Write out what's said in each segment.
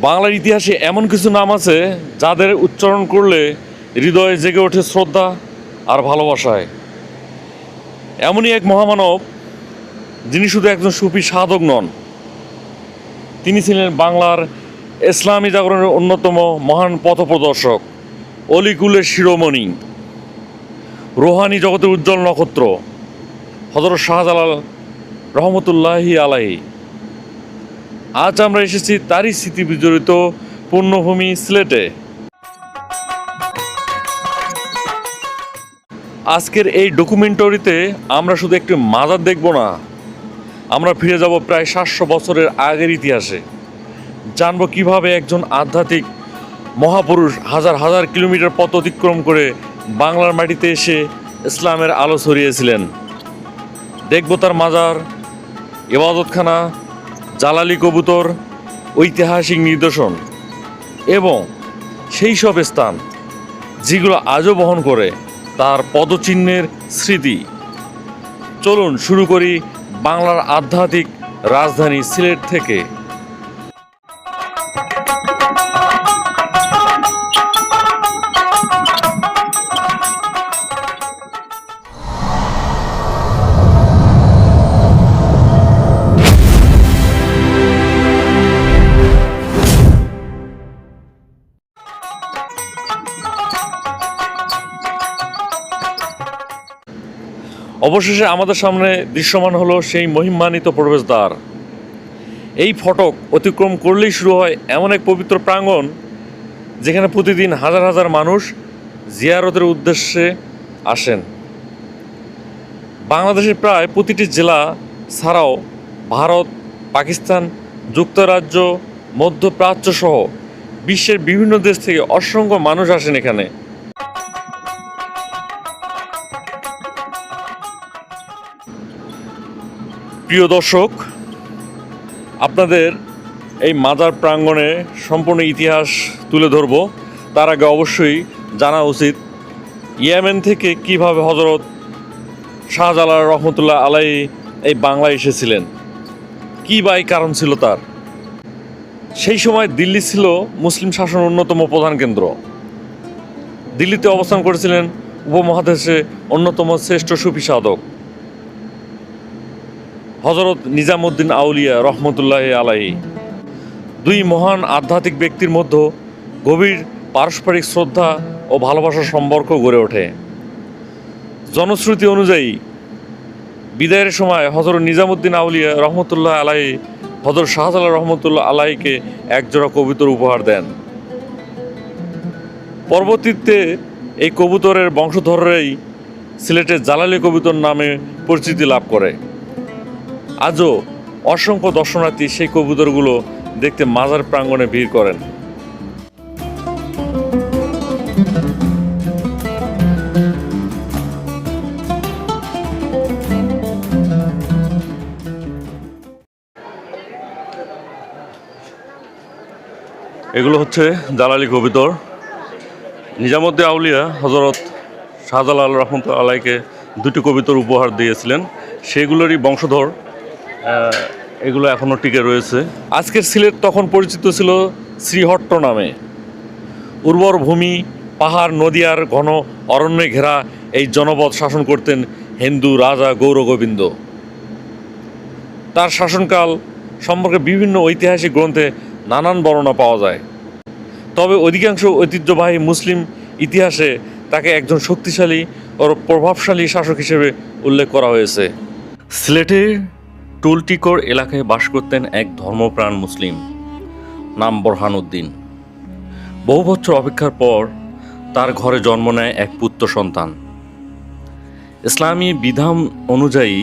বাংলার ইতিহাসে এমন কিছু নাম আছে যাদের উচ্চারণ করলে হৃদয়ে জেগে ওঠে শ্রদ্ধা আর ভালোবাসায়। এমনই এক মহামানব, যিনি শুধু একজন সুফি সাধক নন, তিনি ছিলেন বাংলার ইসলামী জাগরণের অন্যতম মহান পথপ্রদর্শক, অলিকুলের শিরোমণি, রোহানি জগতের উজ্জ্বল নক্ষত্র হযরত শাহজালাল রহমতুল্লাহি আলাইহি। আজ আমরা এসেছি তারই স্মৃতি বিজড়িত পুণ্যভূমি সিলেটে। আজকের এই ডকুমেন্টারিতে আমরা শুধু একটি মাজার দেখব না, আমরা ফিরে যাব প্রায় 700 বছরের আগের ইতিহাসে। জানব কিভাবে একজন আধ্যাত্মিক মহাপুরুষ হাজার হাজার কিলোমিটার পথ অতিক্রম করে বাংলার মাটিতে এসে ইসলামের আলো ছড়িয়েছিলেন। দেখব তার মাজার, ইবাদতখানা, জালালি কবুতর, ঐতিহাসিক নিদর্শন এবং সেই সব স্থান যেগুলো আজও বহন করে তার পদচিহ্নের স্মৃতি। চলুন শুরু করি বাংলার আধ্যাত্মিক রাজধানী সিলেট থেকে। অবশেষে আমাদের সামনে দৃশ্যমান হলো সেই মহিমান্বিত প্রবেশদ্বার। এই ফটক অতিক্রম করলেই শুরু হয় এমন এক পবিত্র প্রাঙ্গণ, যেখানে প্রতিদিন হাজার হাজার মানুষ জিয়ারতের উদ্দেশ্যে আসেন। বাংলাদেশের প্রায় প্রতিটি জেলা ছাড়াও ভারত, পাকিস্তান, যুক্তরাজ্য, মধ্যপ্রাচ্য সহ বিশ্বের বিভিন্ন দেশ থেকে অসংখ্য মানুষ আসেন এখানে। প্রিয় দর্শক, আপনাদের এই মাজার প্রাঙ্গণে সম্পূর্ণ ইতিহাস তুলে ধরব। তার আগে অবশ্যই জানা উচিত ইয়েমেন থেকে কিভাবে হযরত শাহজালাল রহমতুল্লাহ আলাইহি এই বাংলায় এসেছিলেন, কী বা এই কারণ ছিল তার। সেই সময় দিল্লি ছিল মুসলিম শাসনের অন্যতম প্রধান কেন্দ্র। দিল্লিতে অবস্থান করেছিলেন উপমহাদেশে অন্যতম শ্রেষ্ঠ সুফি সাধক হযরত নিজামুদ্দিন আউলিয়া রহমতুল্লাহ আলাইহি। দুই মহান আধ্যাত্মিক ব্যক্তির মধ্যে গভীর পারস্পরিক শ্রদ্ধা ও ভালোবাসার সম্পর্ক গড়ে ওঠে। জনশ্রুতি অনুযায়ী বিদায়ের সময় হযরত নিজামুদ্দিন আউলিয়া রহমতুল্লাহ আলাইহি হযরত শাহজালাল রহমতুল্লাহ আলাইহিকে একজোড়া কবুতর উপহার দেন। পরবর্তীতে এই কবুতরের বংশধররাই সিলেটের জালালি কবুতর নামে পরিচিতি লাভ করে। আজও অসংখ্য দর্শনার্থী সেই কবুতরগুলো দেখতে মাজার প্রাঙ্গণে ভিড় করেন। এগুলো হচ্ছে জালালি কবুতর। নিজামুদ্দিন আউলিয়া হযরত শাহজালাল রহমতুল্লাহ আলাইহিকে দুটি কবুতর উপহার দিয়েছিলেন, সেগুলোরই বংশধর এগুলো এখনও টিকে রয়েছে। আজকের সিলেট তখন পরিচিত ছিল শ্রীহট্ট নামে। উর্বর ভূমি, পাহাড়, নদী আর ঘন অরণ্যে ঘেরা এই জনপদ শাসন করতেন হিন্দু রাজা গৌরগোবিন্দ। তার শাসনকাল সম্পর্কে বিভিন্ন ঐতিহাসিক গ্রন্থে নানান বর্ণনা পাওয়া যায়। তবে অধিকাংশ ঐতিহ্যবাহী মুসলিম ইতিহাসে তাকে একজন শক্তিশালী ও প্রভাবশালী শাসক হিসেবে উল্লেখ করা হয়েছে। সিলেটের টুলটিকর এলাকায় বাস করতেন এক ধর্মপ্রাণ মুসলিম, নাম বোরহান উদ্দিন। বহু বছর অপেক্ষার পর তার ঘরে জন্ম নেয় এক পুত্র সন্তান। ইসলামী বিধান অনুযায়ী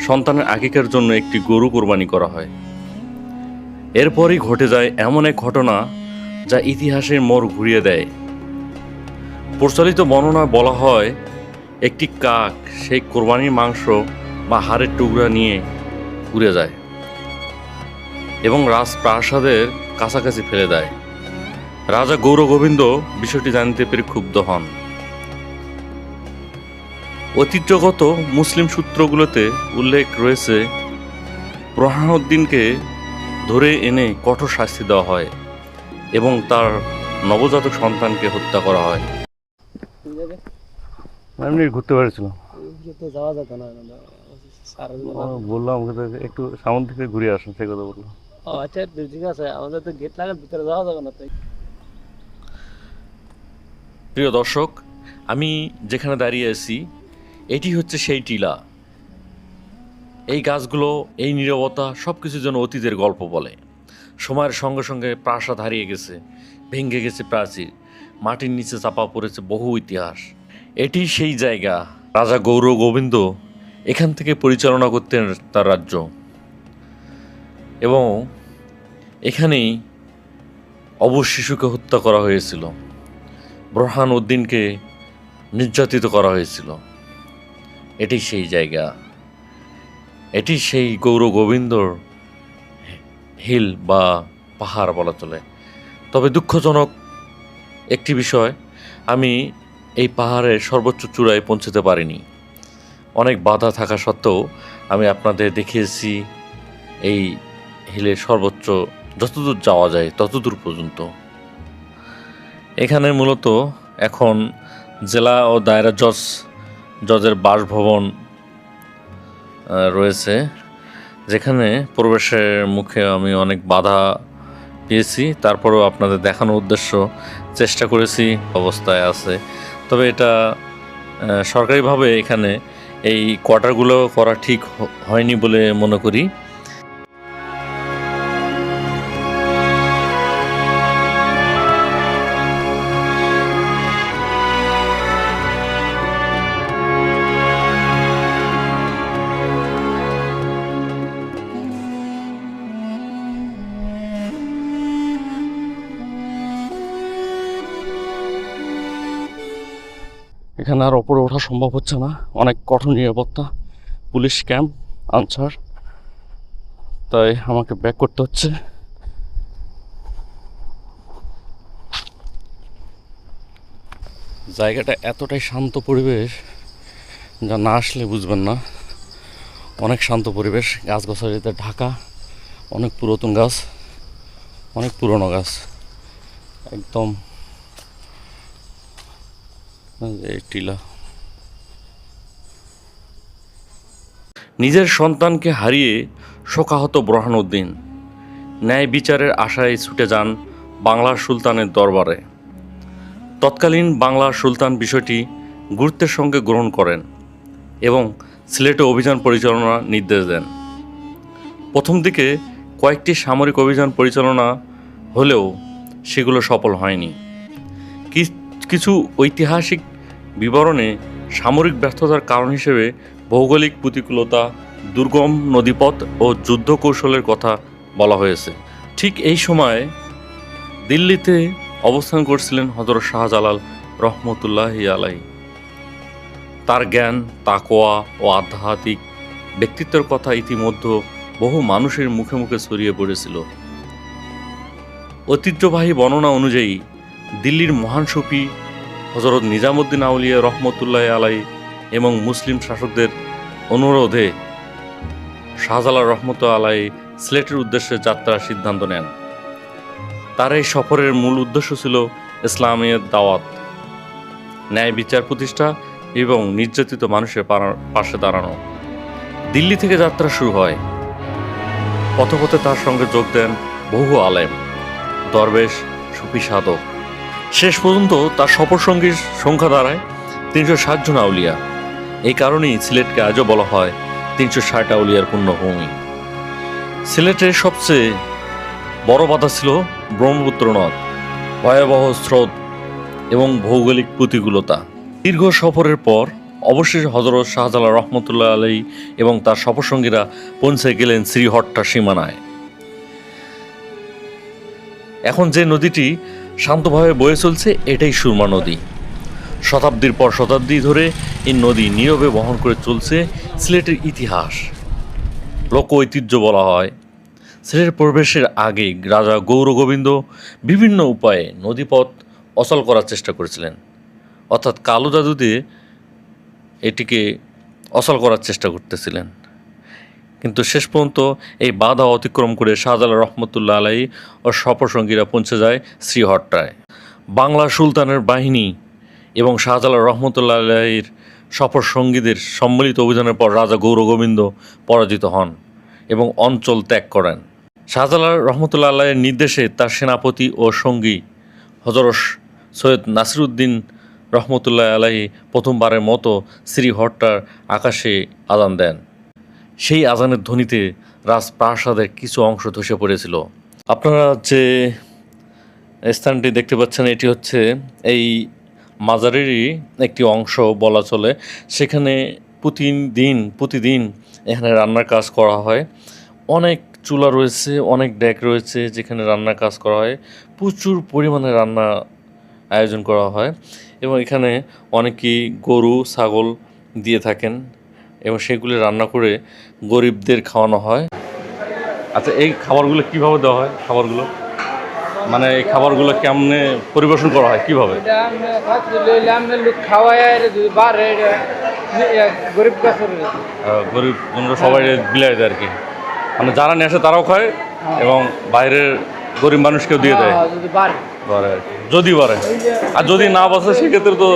সন্তানের আকিকার জন্য একটি গরু কোরবানি করা হয়। এরপরই ঘটে যায় এমন এক ঘটনা যা ইতিহাসের মোড় ঘুরিয়ে দেয়। প্রচলিত বর্ণনায় বলা হয়, একটি কাক সেই কোরবানির মাংস বা হাড়ের টুকরা নিয়ে উড়ে যায় এবং রাজপ্রাসাদের কাছাকাছি ফেলে দেয়। রাজা গৌরগোবিন্দ বিষয়টি জানতে পেরে ক্ষুব্ধ হন। ঐতিহ্যগত মুসলিম সূত্রগুলোতে উল্লেখ রয়েছে, বোরহান উদ্দিনকে ধরে এনে কঠোর শাস্তি দেওয়া হয় এবং তার নবজাতক সন্তানকে হত্যা করা হয়। এমনি ঘুরতে পেরেছিলাম, যাওয়া যেত না বললাম আমাকে তো একটু সামনে থেকে ঘুরে আসুন, সেই কথা বললাম। ও আচ্ছা, ঠিক আছে, আমাদের তো গেট লাগার ভিতরে যাওয়া যাবে না তাই। প্রিয় দর্শক, আমি যেখানে দাঁড়িয়ে আছি এটি হচ্ছে সেই টিলা। এই গাছগুলো, এই নীরবতা সব কিছু যেন অতীতের গল্প বলে। সময়ের সঙ্গে সঙ্গে প্রাসাদ হারিয়ে গেছে, ভেঙে গেছে প্রাচীর, মাটির নিচে চাপা পড়েছে বহু ইতিহাস। এটি সেই জায়গা, রাজা গৌর গোবিন্দ এখান থেকে পরিচালনা করতেন তার রাজ্য, এবং এখানেই অবশ শিশুকে হত্যা করা হয়েছিল, বুরহান উদ্দিনকে নির্যাতিত করা হয়েছিল। এটি সেই জায়গা, এটি সেই গৌর গোবিন্দর হিল বা পাহাড় বলা চলে। তবে দুঃখজনক একটি বিষয়, আমি এই পাহাড়ের সর্বোচ্চ চূড়ায় পৌঁছতে পারিনি। অনেক বাধা থাকা সত্ত্বেও আমি আপনাদের দেখিয়েছি এই হিলের সর্বোচ্চ যতদূর যাওয়া যায় ততদূর পর্যন্ত। এখানে মূলত এখন জেলা ও দায়রা জজের বাসভবন রয়েছে, যেখানে প্রবেশের মুখে আমি অনেক বাধা পেয়েছি, তারপরেও আপনাদের দেখানোর উদ্দেশ্য চেষ্টা করেছি অবস্থায় আছে। তবে এটা সরকারিভাবে এখানে এই কোয়ার্টারগুলো করা ঠিক হয়নি বলে মনে করি। এখানে আর ওপরে ওঠা সম্ভব হচ্ছে না, অনেক কঠোর নিরাপত্তা, পুলিশ ক্যাম্প, আনসার, তাই আমাকে ব্যাক করতে হচ্ছে। জায়গাটা এতটাই শান্ত পরিবেশ যা না আসলে বুঝবেন না। অনেক শান্ত পরিবেশ, গাছগাছালিতে ঢাকা, অনেক পুরাতন গাছ, অনেক পুরনো গাছ, একদম এই টিলা। নিজের সন্তানকে হারিয়ে শোকাহত বুরহানুদ্দিন ন্যায় বিচারের আশায় ছুটে যান বাংলার সুলতানের দরবারে। তৎকালীন বাংলার সুলতান বিষয়টি গুরুত্বের সঙ্গে গ্রহণ করেন এবং সিলেটে অভিযান পরিচালনার নির্দেশ দেন। প্রথম দিকে কয়েকটি সামরিক অভিযান পরিচালনা হলেও সেগুলো সফল হয়নি। কিছু ঐতিহাসিক বিবরণে সামরিক ব্যর্থতার কারণ হিসেবে ভৌগোলিক প্রতিকূলতা, দুর্গম নদীপথ ও যুদ্ধ কৌশলের কথা বলা হয়েছে। ঠিক এই সময় দিল্লিতে অবস্থান করছিলেন হযরত শাহজালাল রহমতুল্লাহি আলাইহি। তার জ্ঞান, তাকওয়া ও আধ্যাত্মিক ব্যক্তিত্বের কথা ইতিমধ্যে বহু মানুষের মুখে মুখে ছড়িয়ে পড়েছিল। ঐতিহ্যবাহী বর্ণনা অনুযায়ী দিল্লির মহান সুফি হযরত নিজামুদ্দিন আউলিয়া রহমতুল্লাহি আলাইহি এবং মুসলিম শাসকদের অনুরোধে শাহজালাল রহমতুল্লাহি আলাইহি সিলেটের উদ্দেশ্যে যাত্রার সিদ্ধান্ত নেন। তার এই সফরের মূল উদ্দেশ্য ছিল ইসলামের দাওয়াত, ন্যায় বিচার প্রতিষ্ঠা এবং নির্যাতিত মানুষের পাশে দাঁড়ানো। দিল্লি থেকে যাত্রা শুরু হয়। পথে পথে তার সঙ্গে যোগ দেন বহু আলেম, দরবেশ, সুফি সাধক। শেষ পর্যন্ত তার সফর সঙ্গীর সংখ্যা দাঁড়ায় 360 জন আউলিয়া। এই কারণেই সিলেটকে আজও বলা হয় 360 আউলিয়ার পুণ্যভূমি। সিলেটের সবচেয়ে বড় বাধা ছিল ব্রহ্মপুত্র নদ, ভয়াবহ স্রোত এবং ভৌগোলিক প্রতিকূলতা। দীর্ঘ সফরের পর অবশেষে হযরত শাহজালাল রহমতুল্লাহ আলাইহি এবং তার সফরসঙ্গীরা পৌঁছে গেলেন শ্রীহট্টার সীমানায়। এখন যে নদীটি শান্তভাবে বয়ে চলছে এটাই সুরমা নদী। শতাব্দীর পর শতাব্দী ধরে এই নদী নীরবে বহন করে চলছে সিলেটের ইতিহাস। লোক ঐতিহ্য বলা হয়। সিলেট প্রবেশের আগে রাজা গৌর গোবিন্দ বিভিন্ন উপায়ে নদীপথ অচল করার চেষ্টা করেছিলেন, অর্থাৎ কালো জাদু দিয়ে এটিকে অচল করার চেষ্টা করতেছিলেন। কিন্তু শেষ পর্যন্ত এই বাধা অতিক্রম করে শাহজালাল রহমতুল্লাহ আলাহি ও সফরসঙ্গীরা পৌঁছে যায় শ্রীহট্টায়। বাংলা সুলতানের বাহিনী এবং শাহজালাল রহমতুল্লাহ আলাহির সফরসঙ্গীদের সম্মিলিত অভিযানের পর রাজা গৌরগোবিন্দ পরাজিত হন এবং অঞ্চল ত্যাগ করেন। শাহজালাল রহমতুল্লাহ আলাহির নির্দেশে তার সেনাপতি ও সঙ্গী হজরত সৈয়দ নাসিরউদ্দিন রহমতুল্লাহ আলাহি প্রথমবারের মতো শ্রীহট্টার আকাশে আজান দেন। সেই আজানের ধ্বনিতে রাজপ্রাসাদের কিছু অংশ ধসে পড়েছিল। আপনারা যে স্থানটি দেখতে পাচ্ছেন এটি হচ্ছে এই মাজারেরই একটি অংশ বলা চলে। সেখানে প্রতিদিন এখানে রান্নার কাজ করা হয়। অনেক চুলা রয়েছে, অনেক ডেক রয়েছে যেখানে রান্নার কাজ করা হয়। প্রচুর পরিমাণে রান্না আয়োজন করা হয় এবং এখানে অনেকেই গরু ছাগল দিয়ে থাকেন এবং সেগুলি রান্না করে গরিবদের খাওয়ানো হয়। আচ্ছা, এই খাবারগুলো কিভাবে দেওয়া হয়? খাবারগুলো মানে এই খাবারগুলো কেমনে পরিবেশন করা হয়, কিভাবে? গরিব জনরা সবাই বিলাই দেয় আর কি, মানে যারা নিয়ে আসে তারাও খায় এবং বাইরের গরিব মানুষকেও দিয়ে দেয় বাড়ে আর কি, যদি বাড়ে। আর যদি না বাঁচে সেক্ষেত্রে তো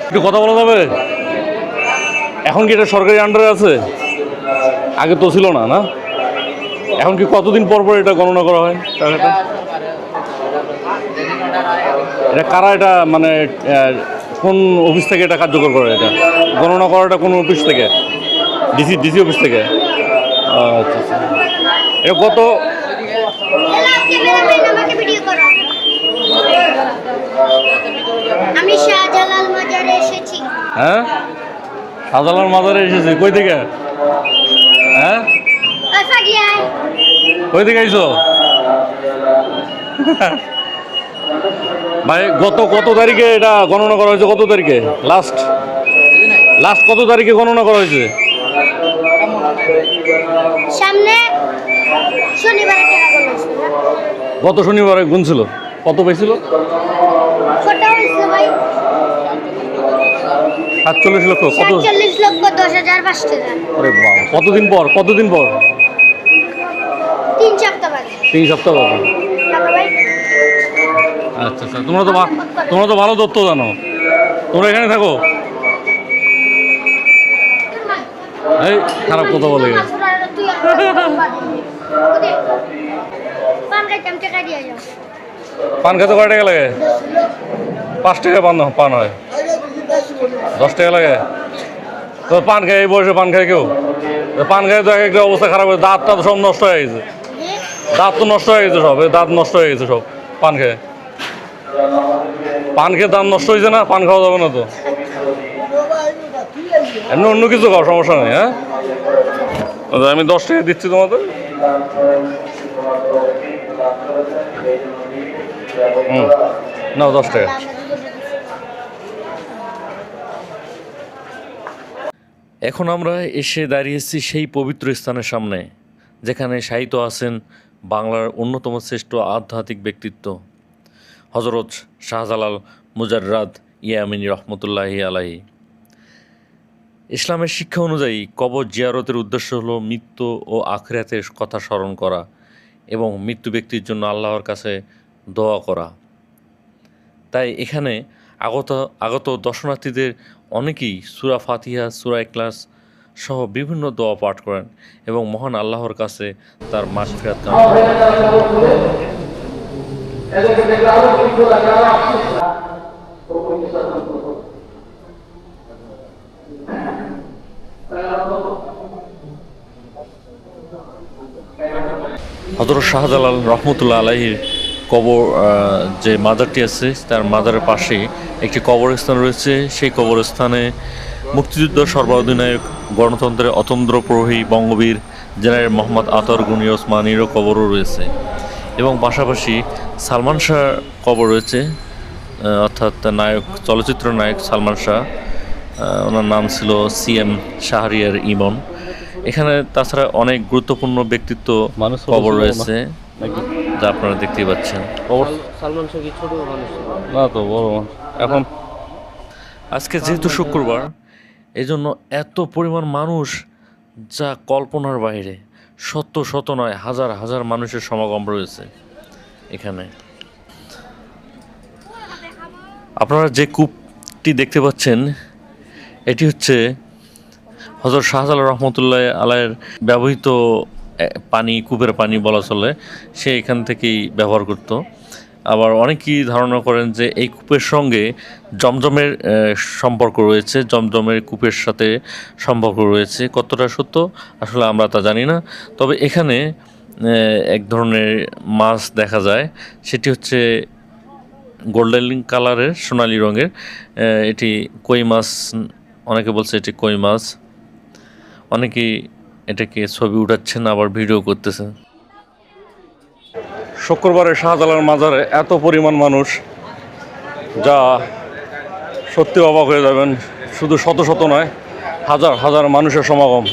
একটু কথা বলা যাবে? এখন কি এটা সরকারি আন্ডারে আছে? আগে তো ছিল না, না? এখন কি কতদিন পর পর এটা গণনা করা হয় টাকাটা? এটা কারা, এটা মানে কোন অফিস থেকে এটা কার্যকর করে? এটা গণনা করাটা কোন অফিস থেকে? ডিসি অফিস থেকে? আচ্ছা আচ্ছা। এটা কত? আমি শাহজালাল মাজারে এসেছি। হ্যাঁ, শাহজালাল মাজারে এসেছি। কই থেকে? হ্যাঁ, কই থেকে আইছো ভাই? কত তারিখে এটা গণনা করা হয়েছে? কত তারিখে লাস্ট কত তারিখে গণনা করা হয়েছে? সামনে শনিবারে টাকা গুনছিল। গত শনিবারে গুনছিল। কত পাইছিল? কত হইছে ভাই? 47 লক্ষ। কত? 47,10,500 টাকা। আরে বাবা, কতদিন পর? 3 সপ্তাহ বাদে। 3 সপ্তাহ বাদে। টাকা ভাই। আচ্ছা আচ্ছা, তোমরা তো ভালো তথ্য জানো। তোমরা এখানে থাকো? এই খারাপ কথা বলে পান খেতে কয় টাকা লাগে? 5 টাকা পান হয়। 10 টাকা লাগে। তো পান খায়, এই বয়সে পান খায় কেউ? পান খায় তো একটা অবস্থা খারাপ হয়েছে। দাঁতটা তো সব নষ্ট হয়ে গেছে। দাঁত তো নষ্ট হয়ে গেছে সব। দাঁত নষ্ট হয়ে গেছে সব পান খেয়ে। পান খেয়ে দাঁত নষ্ট হয়েছে না? পান খাওয়া যাবে না তো। এমনি অন্য কিছু খাও, সমস্যা নেই। হ্যাঁ, আমি 10 টাকা দিচ্ছি তোমাদের। নাও 10 টাকা। এখন আমরা এসে দাঁড়িয়েছি সেই পবিত্র স্থানের সামনে, যেখানে শায়িত আছেন বাংলার অন্যতম শ্রেষ্ঠ আধ্যাত্মিক ব্যক্তিত্ব হজরত শাহজালাল মুজাররাদ ইয়ামিনী রহমতুল্লাহি আলাহি। ইসলামের শিক্ষা অনুযায়ী কবর জিয়ারতের উদ্দেশ্য হলো মৃত্যু ও আখিরাতের কথা স্মরণ করা এবং মৃত্যু ব্যক্তির জন্য আল্লাহর কাছে দোয়া করা। তাই এখানে আগত দর্শনার্থীদের অনেকেই সূরা ফাতিহা, সূরা ইখলাস সহ বিভিন্ন দোয়া পাঠ করেন এবং মহান আল্লাহর কাছে তার মাগফিরাত কামনা করেন। হযরত শাহজালাল রহমতুল্লাহ আলাইহির কবর যে মাজারটি আছে তার মাজারের পাশেই একটি কবরস্থান রয়েছে। সেই কবরস্থানে মুক্তিযুদ্ধ সর্বাধিনায়ক গণতন্ত্রের অতন্দ্র প্রহরী বঙ্গবীর জেনারেল মোহাম্মদ আতর গনি ওসমানীরও কবরও রয়েছে এবং পাশাপাশি সালমান শাহর কবর রয়েছে, অর্থাৎ চলচ্চিত্র নায়ক সালমান শাহ। ওনার নাম ছিল CM শাহরিয়ার ইমন। এখানে তাছাড়া অনেক গুরুত্বপূর্ণ ব্যক্তিত্ব মানুষ ছোট কবর ছিল না? রয়েছে, নাকি যা আপনারা দেখতেই পাচ্ছেন। সালমান শাহ কি ছোট মানুষ ছিল? না তো বড় মানুষ। এখন আজকে যেহেতু শুক্রবার, এজন্য এত পরিমাণ মানুষ যা কল্পনার বাইরে। শত শত নয়, হাজার হাজার মানুষের সমাগম রয়েছে এখানে। আপনারা যে কূপটি দেখতে পাচ্ছেন, এটি হচ্ছে হযরত শাহজালাল রহমতুল্লাহ আলাইয়ের ব্যবহৃত পানি, কূপের পানি বলা চলে। সে এখান থেকেই ব্যবহার করত। আবার অনেকেই ধারণা করেন যে এই কূপের সঙ্গে জমজমের সম্পর্ক রয়েছে, জমজমের কূপের সাথে সম্পর্ক রয়েছে। কতটা সত্য আসলে আমরা তা জানি না। তবে এখানে এক ধরনের মাছ দেখা যায়, সেটি হচ্ছে গোল্ডেন কালারের, সোনালী রঙের। এটি কই মাছ, অনেকে বলছে এটি কই মাছ। অনেকেই এটাকে ছবি উঠাচ্ছেন, আবার ভিডিও করতেছেন। শুক্রবারে শাহজালাল মাজারে এত পরিমাণ মানুষ, যা সত্যি অবাক হয়ে যাবেন। শুধু শত শত নয়, হাজার হাজার মানুষের সমাগম।